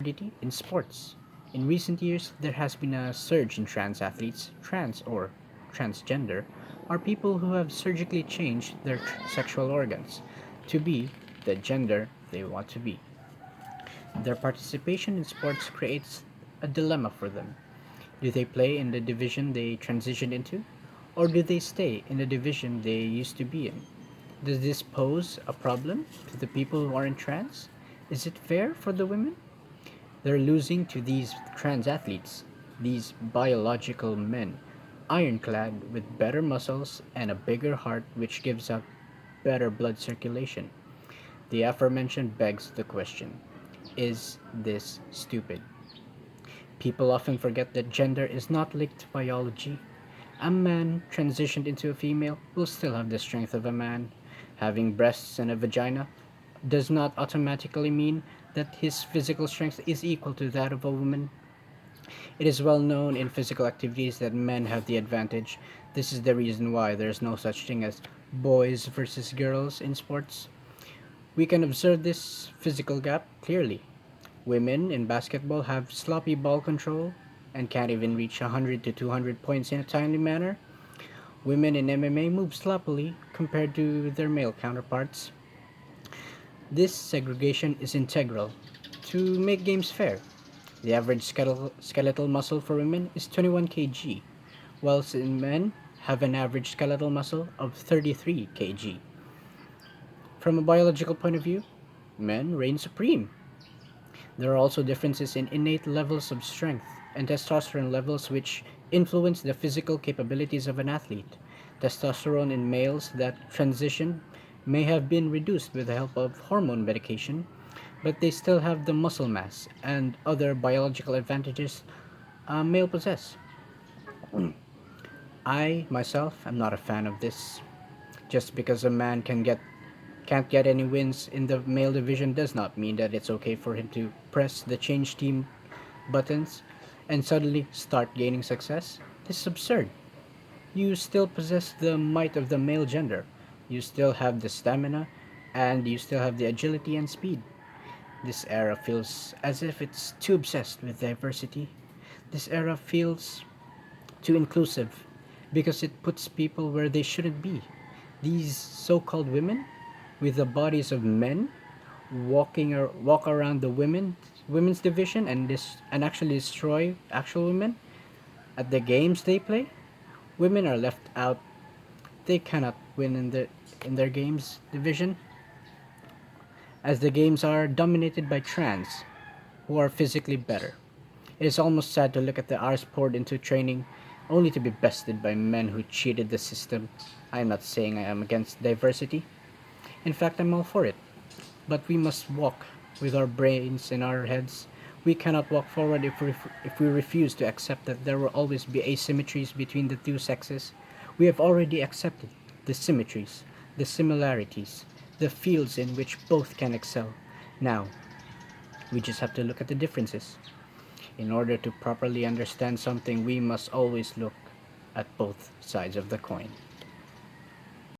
Absurdity in sports. In recent years, there has been a surge in trans athletes. Trans or transgender are people who have surgically changed their sexual organs to be the gender they want to be. Their participation in sports creates a dilemma for them. Do they play in the division they transitioned into? Or do they stay in the division they used to be in? Does this pose a problem to the people who aren't trans? Is it fair for the women? They're losing to these trans athletes, these biological men, ironclad with better muscles and a bigger heart which gives out better blood circulation. The aforementioned begs the question: is this stupid? People often forget that gender is not linked to biology. A man transitioned into a female will still have the strength of a man. Having breasts and a vagina does not automatically mean that his physical strength is equal to that of a woman. It is well known in physical activities that men have the advantage. This is the reason why there is no such thing as boys versus girls in sports. We can observe this physical gap clearly. Women in basketball have sloppy ball control and can't even reach 100 to 200 points in a timely manner. Women in MMA move sloppily compared to their male counterparts. This segregation is integral to make games fair. The average skeletal muscle for women is 21 kg, whilst in men have an average skeletal muscle of 33 kg. From a biological point of view, men reign supreme. There are also differences in innate levels of strength and testosterone levels which influence the physical capabilities of an athlete. Testosterone in males that transition may have been reduced with the help of hormone medication, but they still have the muscle mass and other biological advantages male possess. I myself am not a fan of this. Just because a man can't get any wins in the male division does not mean that it's okay for him to press the change team buttons and suddenly start gaining success. This is absurd. You still possess the might of the male gender. You still have the stamina and you still have the agility and speed. This era feels as if it's too obsessed with diversity. This era feels too inclusive because it puts people where they shouldn't be. These so-called women with the bodies of men walk around the women's division and actually destroy actual women at the games they play. Women are left out. They cannot win in their games division as the games are dominated by trans who are physically better. It is almost sad to look at the hours poured into training only to be bested by men who cheated the system. I am not saying I am against diversity. In fact, I'm all for it. But we must walk with our brains in our heads. We cannot walk forward if we refuse to accept that there will always be asymmetries between the two sexes. We have already accepted the symmetries, the similarities, the fields in which both can excel. Now, we just have to look at the differences. In order to properly understand something, we must always look at both sides of the coin.